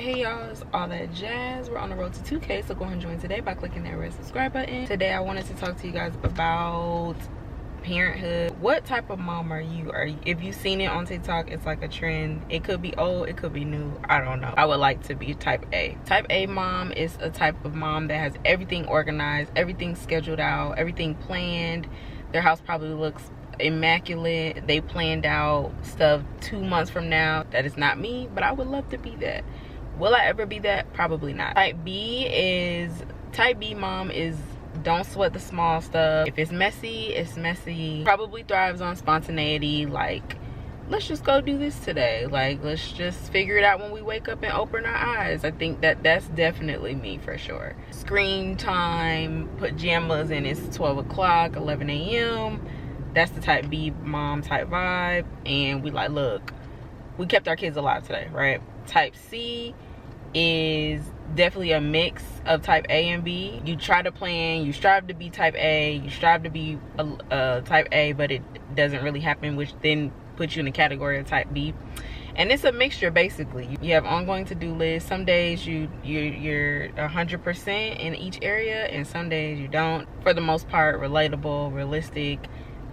Hey y'all, it's all that jazz. We're on the road to 2K, so go ahead and join today by clicking that red subscribe button. Today I wanted to talk to you guys about parenthood. What type of mom are you? If you've seen it on TikTok, it's like a trend. It could be old, it could be new, I don't know. I would like to be type A. Type A mom is a type of mom that has everything organized, everything scheduled out, everything planned. Their house probably looks immaculate. They planned out stuff 2 months from now. That is not me, but I would love to be that. Will I ever be that? Probably not. Type B mom is don't sweat the small stuff. If it's messy, it's messy. Probably thrives on spontaneity. Like, let's just go do this today. Like, let's just figure it out when we wake up and open our eyes. I think that's definitely me for sure. Screen time, pajamas, and it's 12 o'clock, 11 a.m. That's the type B mom type vibe. And we like, look, we kept our kids alive today, right? Type C is definitely a mix of type A and B. You try to plan, you strive to be type A, you strive to be type A, but it doesn't really happen, which then puts you in the category of type B. And it's a mixture, basically. You have ongoing to-do lists. Some days you're 100% in each area, and some days you don't. For the most part, relatable, realistic.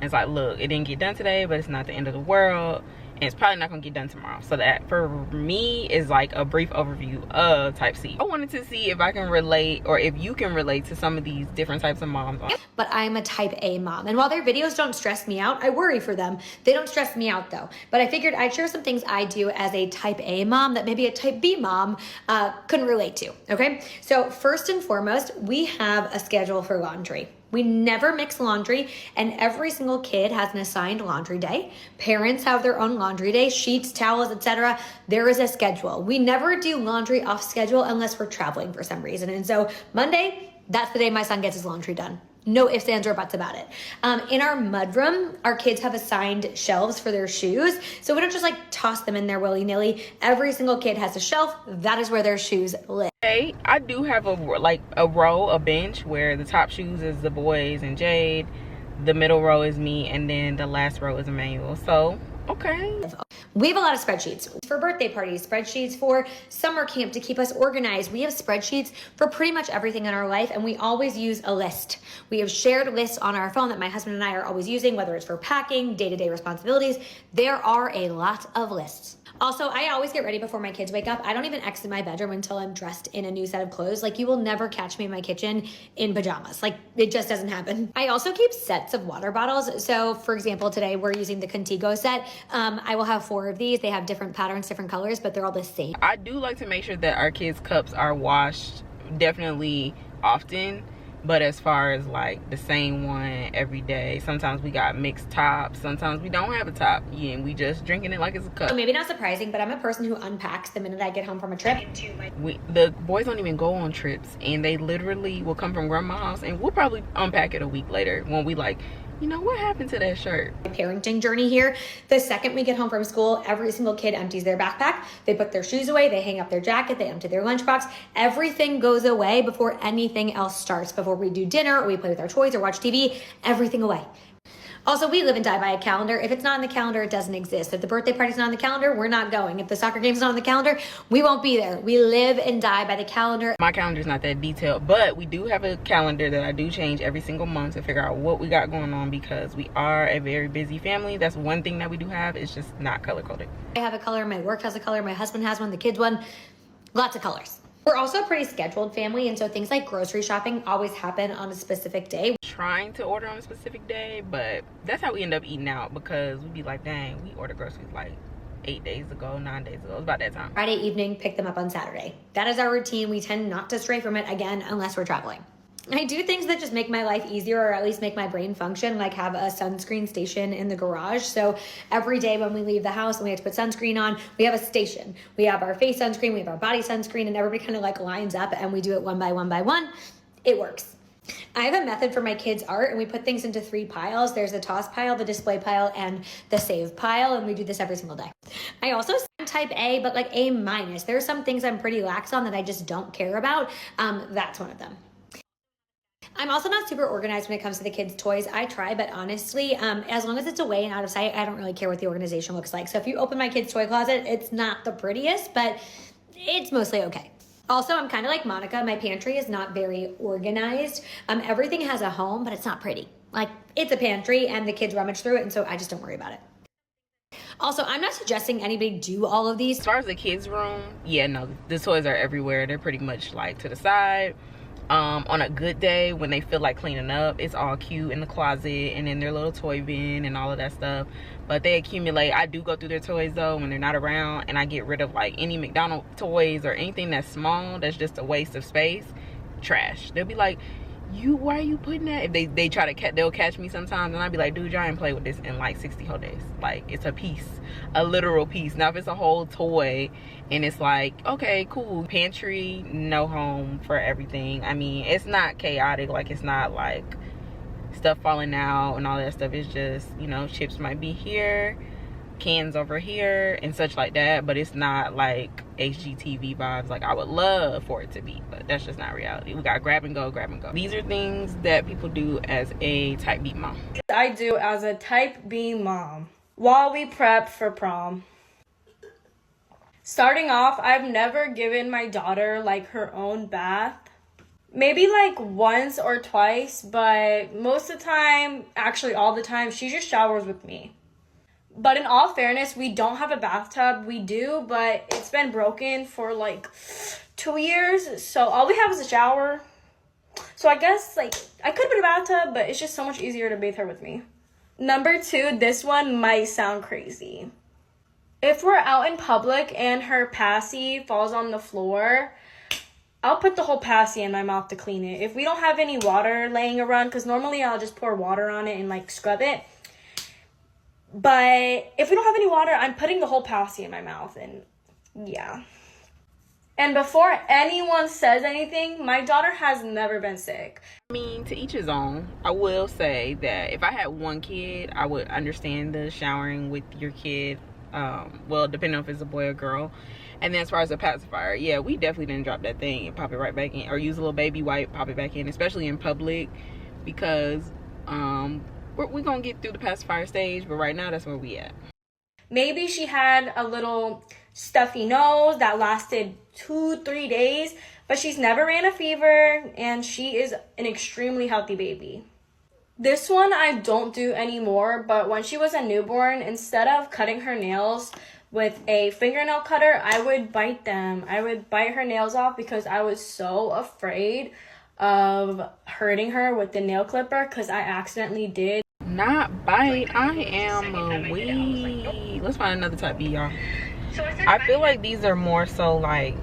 It's like, look, it didn't get done today, but it's not the end of the world. And it's probably not gonna get done tomorrow. So that for me is like a brief overview of type C. I wanted to see if I can relate, or if you can relate to some of these different types of moms. But I'm a type A mom, and while their videos don't stress me out, I worry for them. They don't stress me out though. But I figured I'd share some things I do as a type A mom that maybe a type B mom couldn't relate to, okay? So first and foremost, we have a schedule for laundry. We never mix laundry, and every single kid has an assigned laundry day. Parents have their own laundry day, sheets, towels, etc. There is a schedule. We never do laundry off schedule unless we're traveling for some reason. And so Monday, that's the day my son gets his laundry done. No ifs, ands, or buts about it. In our mudroom, our kids have assigned shelves for their shoes. So we don't just like toss them in there willy-nilly. Every single kid has a shelf. That is where their shoes live. Hey, I do have a bench where the top shoes is the boys and Jade, the middle row is me, and then the last row is Emmanuel. So, okay. We have a lot of spreadsheets for birthday parties, spreadsheets for summer camp to keep us organized. We have spreadsheets for pretty much everything in our life, and we always use a list. We have shared lists on our phone that my husband and I are always using, whether it's for packing, day-to-day responsibilities. There are a lot of lists. Also, I always get ready before my kids wake up. I don't even exit my bedroom until I'm dressed in a new set of clothes. Like, you will never catch me in my kitchen in pajamas. Like, it just doesn't happen. I also keep sets of water bottles. So, for example, today we're using the Contigo set. I will have 4 of these. They have different patterns, different colors, but they're all the same. I do like to make sure that our kids' cups are washed definitely often. But as far as like the same one every day, sometimes we got mixed tops, sometimes we don't have a top, and we just drinking it like it's a cup. So maybe not surprising, but I'm a person who unpacks the minute I get home from a trip. The boys don't even go on trips, and they literally will come from grandma's house, and we'll probably unpack it a week later when we like, you know, what happened to that shirt? My parenting journey here. The second we get home from school, every single kid empties their backpack. They put their shoes away. They hang up their jacket. They empty their lunchbox. Everything goes away before anything else starts. Before we do dinner, or we play with our toys or watch TV, everything away. Also, we live and die by a calendar. If it's not on the calendar, it doesn't exist. If the birthday party's not on the calendar, we're not going. If the soccer game's not on the calendar, we won't be there. We live and die by the calendar. My calendar's not that detailed, but we do have a calendar that I do change every single month to figure out what we got going on, because we are a very busy family. That's one thing that we do have. It's just not color-coded. I have a color, my work has a color, my husband has one, the kids one. Lots of colors. We're also a pretty scheduled family, and so things like grocery shopping always happen on a specific day. Trying to order on a specific day, but that's how we end up eating out, because we'd be like, dang, we ordered groceries like 8 days ago, 9 days ago. It was about that time. Friday evening, pick them up on Saturday. That is our routine. We tend not to stray from it again unless we're traveling. I do things that just make my life easier, or at least make my brain function, like have a sunscreen station in the garage. So every day when we leave the house and we have to put sunscreen on, we have a station. We have our face sunscreen, we have our body sunscreen, and everybody kind of like lines up and we do it one by one by one. It works. I have a method for my kids' art, and we put things into 3 piles. There's the toss pile, the display pile, and the save pile, and we do this every single day. I also type A, but like A minus. There are some things I'm pretty lax on that I just don't care about. That's one of them. I'm also not super organized when it comes to the kids' toys. I try, but honestly, as long as it's away and out of sight, I don't really care what the organization looks like. So if you open my kids' toy closet, it's not the prettiest, but it's mostly okay. Also, I'm kind of like Monica. My pantry is not very organized. Everything has a home, but it's not pretty. Like, it's a pantry and the kids rummage through it, and so I just don't worry about it. Also, I'm not suggesting anybody do all of these. As far as the kids' room, yeah, no, the toys are everywhere. They're pretty much like to the side. On a good day, when they feel like cleaning up, it's all cute in the closet and in their little toy bin and all of that stuff. But they accumulate. I do go through their toys though when they're not around, and I get rid of like any McDonald's toys or anything that's small that's just a waste of space. Trash. They'll be like, why are you putting that? If they try to they'll catch me sometimes, and I'll be like, dude, y'all ain't play with this in like 60 whole days. Like, it's a piece, a literal piece. Now if it's a whole toy and it's like, okay, cool, pantry, no home for everything. I mean, it's not chaotic, like it's not like stuff falling out and all that stuff. It's just, you know, chips might be here, cans over here and such like that, but it's not like HGTV vibes like I would love for it to be, but that's just not reality. We got grab and go. These are things that people do as a type B mom. I do as a type B mom while we prep for prom. Starting off, I've never given my daughter like her own bath. Maybe like once or twice, but most of the time, actually all the time, she just showers with me. But in all fairness, we don't have a bathtub. We do, but it's been broken for like 2 years. So all we have is a shower. So I guess like I could put a bathtub, but it's just so much easier to bathe her with me. Number 2, this one might sound crazy. If we're out in public and her passy falls on the floor, I'll put the whole passy in my mouth to clean it. If we don't have any water laying around, because normally I'll just pour water on it and like scrub it. But if we don't have any water, I'm putting the whole passy in my mouth, and yeah. And before anyone says anything, my daughter has never been sick. I mean, to each his own. I will say that if I had one kid, I would understand the showering with your kid. Well, depending on if it's a boy or girl. And then as far as a pacifier, yeah, we definitely didn't drop that thing and pop it right back in, or use a little baby wipe, pop it back in, especially in public, because we're gonna get through the pacifier stage, but right now that's where we at. Maybe she had a little stuffy nose that lasted 2-3 days, but she's never ran a fever, and she is an extremely healthy baby. This one I don't do anymore, but when she was a newborn, instead of cutting her nails with a fingernail cutter, I would bite them. I would bite her nails off because I was so afraid of hurting her with the nail clipper, because I accidentally did. Not bite, I am a weed. Let's find another type B, y'all. I feel like these are more so like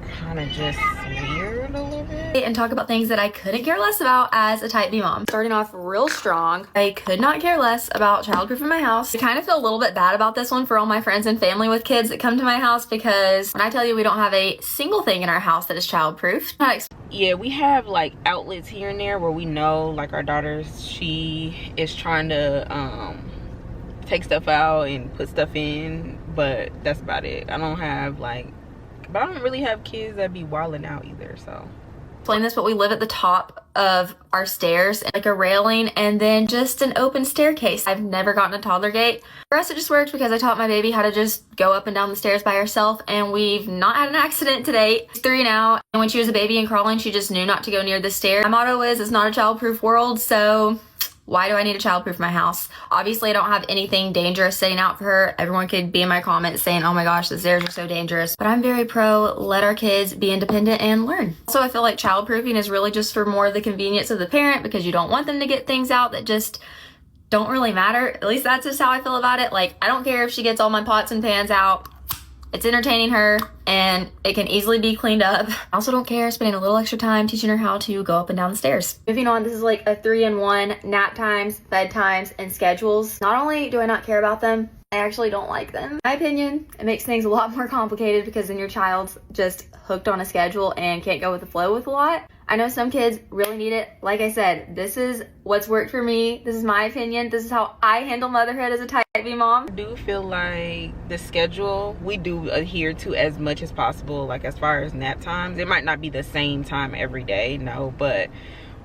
kind of just weird a little bit. And talk about things that I couldn't care less about as a type B mom. Starting off real strong, I could not care less about childproof in my house. I kind of feel a little bit bad about this one for all my friends and family with kids that come to my house, because when I tell you we don't have a single thing in our house that is childproof. Yeah, we have like outlets here and there where we know like our daughter, she is trying to take stuff out and put stuff in, but that's about it. I don't have like, but I don't really have kids that be wilding out either, so. Explain this, but we live at the top of our stairs, like a railing, and then just an open staircase. I've never gotten a toddler gate. For us, it just worked because I taught my baby how to just go up and down the stairs by herself, and we've not had an accident to date. She's 3 now, and when she was a baby and crawling, she just knew not to go near the stairs. My motto is, it's not a childproof world, so why do I need a childproof in my house? Obviously, I don't have anything dangerous setting out for her. Everyone could be in my comments saying, oh my gosh, the stairs are so dangerous. But I'm very pro, let our kids be independent and learn. Also, I feel like childproofing is really just for more of the convenience of the parent, because you don't want them to get things out that just don't really matter. At least that's just how I feel about it. Like, I don't care if she gets all my pots and pans out. It's entertaining her, and it can easily be cleaned up. I also don't care spending a little extra time teaching her how to go up and down the stairs. Moving on, this is like a 3-in-1, nap times, bedtimes, and schedules. Not only do I not care about them, I actually don't like them. In my opinion, it makes things a lot more complicated, because then your child's just hooked on a schedule and can't go with the flow with a lot. I know some kids really need it. Like I said, this is what's worked for me. This is my opinion. This is how I handle motherhood as a type B mom. I do feel like the schedule we do adhere to as much as possible, like as far as nap times. It might not be the same time every day, no, but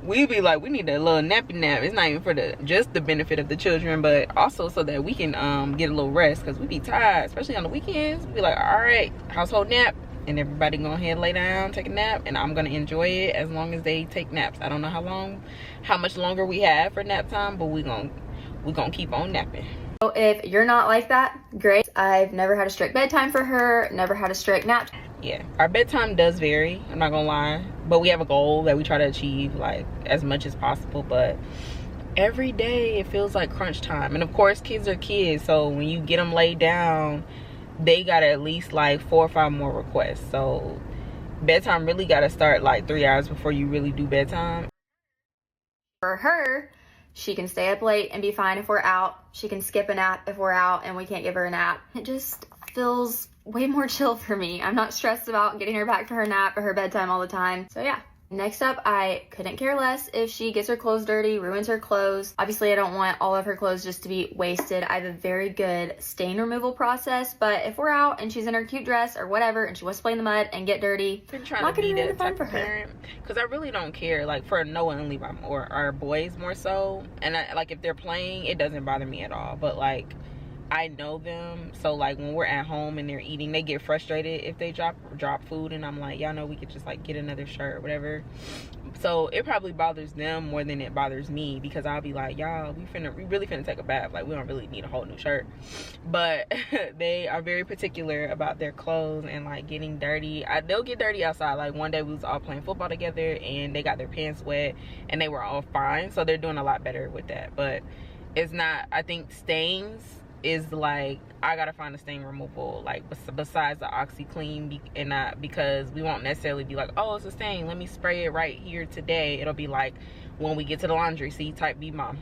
we be like, we need a little nappy nap. It's not even for just the benefit of the children, but also so that we can get a little rest, because we be tired, especially on the weekends. We be like, all right, household nap, and everybody go ahead, lay down, take a nap, and I'm gonna enjoy it as long as they take naps. I don't know how much longer we have for nap time, but we gonna keep on napping. So if you're not like that, great. I've never had a strict bedtime for her, never had a strict nap. Yeah, our bedtime does vary, I'm not gonna lie, but we have a goal that we try to achieve like as much as possible. But every day it feels like crunch time, and of course kids are kids, so when you get them laid down, they got at least like 4 or 5 more requests. So bedtime really got to start like 3 hours before you really do bedtime. For her, she can stay up late and be fine if we're out. She can skip a nap if we're out and we can't give her a nap. It just feels way more chill for me. I'm not stressed about getting her back to her nap or her bedtime all the time. So yeah. Next up, I couldn't care less if she gets her clothes dirty, ruins her clothes. Obviously, I don't want all of her clothes just to be wasted. I have a very good stain removal process, but if we're out and she's in her cute dress or whatever and she wants to play in the mud and get dirty, I'm trying to be that type of parent, because I really don't care. Like for Noah and Levi, or our boys more so, and like if they're playing, it doesn't bother me at all. But like, I know them, so like when we're at home and they're eating, they get frustrated if they drop food, and I'm like, y'all know we could just like get another shirt or whatever. So it probably bothers them more than it bothers me, because I'll be like, y'all, we really finna take a bath, like we don't really need a whole new shirt. But they are very particular about their clothes and like getting dirty. They'll get dirty outside. Like one day we was all playing football together and they got their pants wet and they were all fine, so they're doing a lot better with that. But it's not, I think stains is like, I gotta find a stain removal like besides the OxyClean, and not because we won't necessarily be like, oh, it's a stain, let me spray it right here today. It'll be like when we get to the laundry. See, type B mom.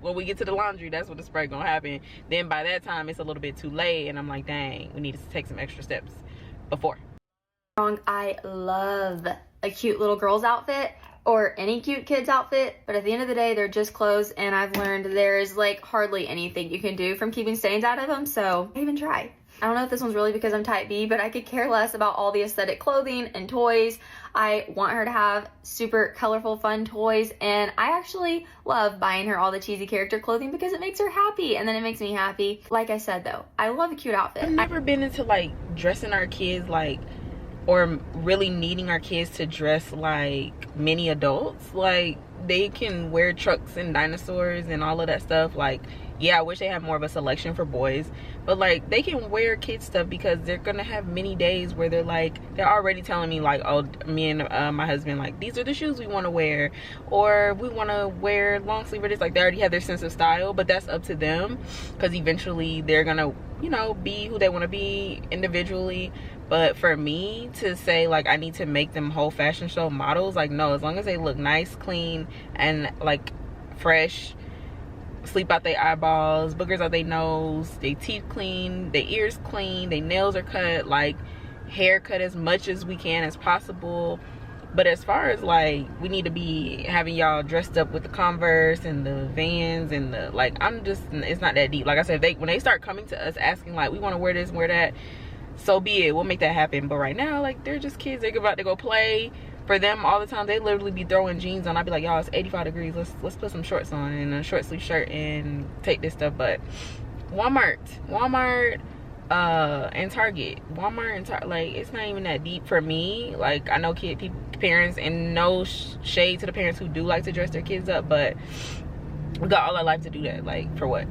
When we get to the laundry, that's what the spray gonna happen. Then by that time it's a little bit too late and I'm like, dang, we need to take some extra steps before. I love a cute little girl's outfit or any cute kid's outfit, but at the end of the day, they're just clothes, and I've learned there's like hardly anything you can do from keeping stains out of them, so I even try. I don't know if this one's really because I'm type B, but I could care less about all the aesthetic clothing and toys. I want her to have super colorful, fun toys, and I actually love buying her all the cheesy character clothing because it makes her happy, and then it makes me happy. Like I said though, I love a cute outfit. I've never been into like dressing our kids like, or really needing our kids to dress like mini adults. Like they can wear trucks and dinosaurs and all of that stuff. Like, yeah, I wish they had more of a selection for boys, but like they can wear kid stuff because they're gonna have many days where they're already telling me like, oh, me and my husband, like, these are the shoes we want to wear, or we want to wear long sleeve or this. Like they already have their sense of style, but that's up to them, because eventually they're gonna, you know, be who they want to be individually. But for me to say like I need to make them whole fashion show models, like no, as long as they look nice, clean, and like fresh, sleep out their eyeballs, boogers out their nose, they teeth clean, their ears clean, their nails are cut, like hair cut as much as we can as possible. But as far as like we need to be having y'all dressed up with the Converse and the Vans and the like, it's not that deep. Like I said, when they start coming to us asking like, we want to wear this, wear that, so be it, we'll make that happen. But right now, like, they're just kids, they're about to go play. For them, all the time, they literally be throwing jeans on. I'd be like, y'all, it's 85 degrees, let's put some shorts on and a short sleeve shirt and take this stuff. But Walmart and Target, like, it's not even that deep for me. Like, I know parents, and no shade to the parents who do like to dress their kids up, but we got all our life to do that, like, for what?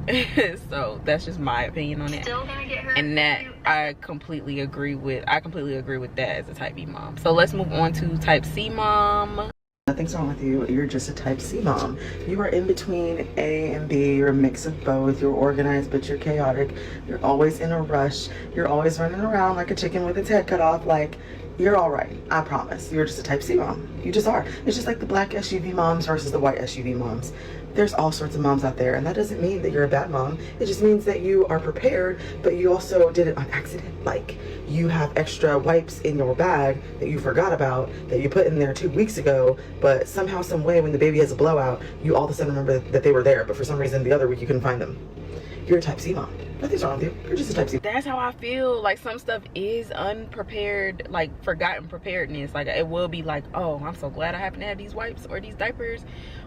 So that's just my opinion on it. Still gonna get her, and that I completely agree with that as a type B mom. So let's move on to type C mom. Nothing's wrong with you. You're just a type C mom. You are in between A and B. You're a mix of both. You're organized, but you're chaotic. You're always in a rush. You're always running around like a chicken with its head cut off. Like, you're all right. I promise. You're just a type C mom. You just are. It's just like the black SUV moms versus the white SUV moms. There's all sorts of moms out there, and that doesn't mean that you're a bad mom. It just means that you are prepared, but you also did it on accident. Like, you have extra wipes in your bag that you forgot about, that you put in there 2 weeks ago, but somehow, some way, when the baby has a blowout, you all of a sudden remember that they were there, but for some reason the other week you couldn't find them. You're a type C mom. Nothing's wrong with you. You're just a type C. That's how I feel. Like, some stuff is unprepared, like forgotten preparedness. Like, it will be like, oh, I'm so glad I happen to have these wipes or these diapers.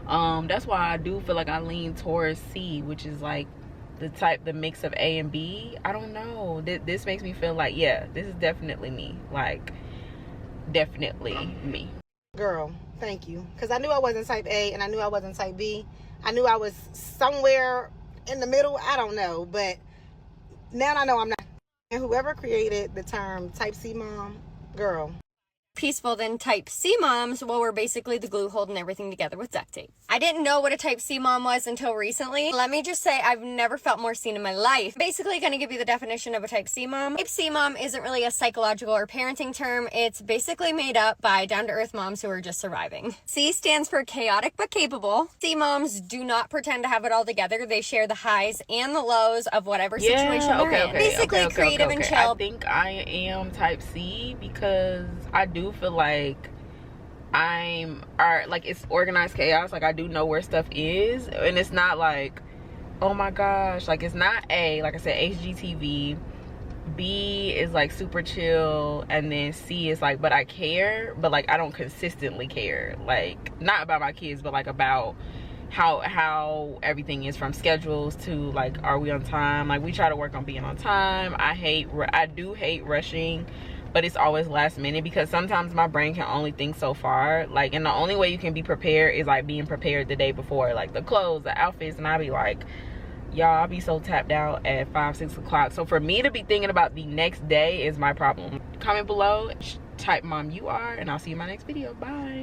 That's why I do feel like I lean towards C, which is like the mix of A and B. I don't know, this makes me feel like, yeah, this is definitely me. Like, definitely me. Girl, thank you, because I knew I wasn't type A and I knew I wasn't type B. I knew I was somewhere in the middle. I don't know, but now I know I'm not. And whoever created the term type C mom, girl. Peaceful than type C moms, well, we're basically the glue holding everything together with duct tape. I didn't know what a type C mom was until recently. Let me just say, I've never felt more seen in my life. Basically gonna give you the definition of a type C mom. Type C mom isn't really a psychological or parenting term. It's basically made up by down-to-earth moms who are just surviving. C stands for chaotic but capable. C moms do not pretend to have it all together. They share the highs and the lows of whatever situation they're in. Basically creative and chill. I think I am type C because I do feel like it's organized chaos. Like, I do know where stuff is, and it's not like, oh my gosh, like, it's not A, like I said, HGTV. B is like super chill, and then C is like, but I care, but like I don't consistently care, like not about my kids, but like about how everything is, from schedules to like, are we on time? Like, we try to work on being on time. I do hate rushing, but it's always last minute, because sometimes my brain can only think so far. Like, and the only way you can be prepared is like being prepared the day before, like the clothes, the outfits, and I'll be like, y'all, I'll be so tapped out at 5-6 o'clock. So for me to be thinking about the next day is my problem. Comment below, type mom you are, and I'll see you in my next video. Bye.